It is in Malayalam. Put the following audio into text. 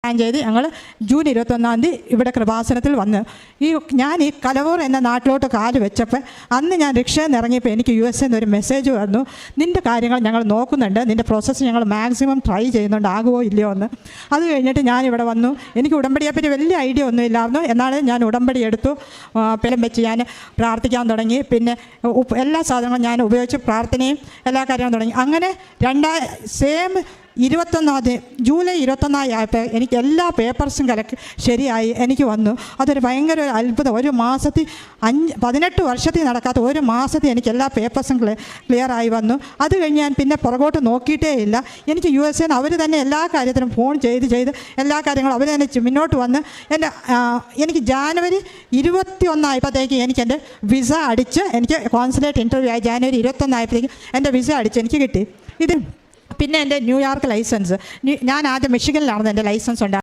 പ്ലാൻ ചെയ്ത് ഞങ്ങൾ ജൂൺ 21 ഇവിടെ കൃപാസനത്തിൽ വന്ന് ഞാൻ ഈ കലവൂർ എന്ന നാട്ടിലോട്ട് കാല് വെച്ചപ്പോൾ അന്ന് ഞാൻ റിക്ഷയിൽ നിന്ന് ഇറങ്ങിയപ്പോൾ എനിക്ക് USA നിന്ന് ഒരു മെസ്സേജ് വന്നു, നിൻ്റെ കാര്യങ്ങൾ ഞങ്ങൾ നോക്കുന്നുണ്ട്, നിൻ്റെ പ്രോസസ്സ് ഞങ്ങൾ മാക്സിമം ട്രൈ ചെയ്യുന്നുണ്ട്, ആകുമോ ഇല്ലയോ എന്ന്. അത് കഴിഞ്ഞിട്ട് ഞാനിവിടെ വന്നു. എനിക്ക് ഉടമ്പടിയെപ്പറ്റി വലിയ ഐഡിയ ഒന്നും ഇല്ലായിരുന്നു. എന്നാലും ഞാൻ ഉടമ്പടി എടുത്തു, പിലം വെച്ച് ഞാൻ പ്രാർത്ഥിക്കാൻ തുടങ്ങി. പിന്നെ എല്ലാ സാധനങ്ങളും ഞാൻ ഉപയോഗിച്ച് പ്രാർത്ഥനയും എല്ലാ കാര്യങ്ങളും തുടങ്ങി. അങ്ങനെ ജൂലൈ 21 ആയപ്പോൾ എനിക്ക് എല്ലാ പേപ്പർസും ശരിയായി എനിക്ക് വന്നു. അതൊരു ഭയങ്കര ഒരു അത്ഭുതം. ഒരു മാസത്തിൽ 18 വർഷത്തിൽ നടക്കാത്ത ഒരു മാസത്തിൽ എനിക്ക് എല്ലാ പേപ്പർസും ക്ലിയറായി വന്നു. അത് കഴിഞ്ഞ് ഞാൻ പിന്നെ പുറകോട്ട് നോക്കിയിട്ടേ ഇല്ല. എനിക്ക് USA നിന്ന് അവർ തന്നെ എല്ലാ കാര്യത്തിനും ഫോൺ ചെയ്ത് എല്ലാ കാര്യങ്ങളും അവർ തന്നെ മുന്നോട്ട് വന്ന് എനിക്ക് ജാനുവരി 21 ആയപ്പോഴത്തേക്ക് എനിക്ക് എൻ്റെ വിസ അടിച്ച്, എനിക്ക് കോൺസുലേറ്റ് ഇൻ്റർവ്യൂ ആയി ജാനുവരി 21 ആയപ്പോഴത്തേക്ക് എൻ്റെ വിസ അടിച്ച് എനിക്ക് കിട്ടി. ഇത് പിന്നെ എൻ്റെ ന്യൂയോർക്ക് ലൈസൻസ്, ഞാൻ ആദ്യം മിഷിഗനിലാണെന്ന് എൻ്റെ ലൈസൻസ് ഉണ്ടായിരുന്നു.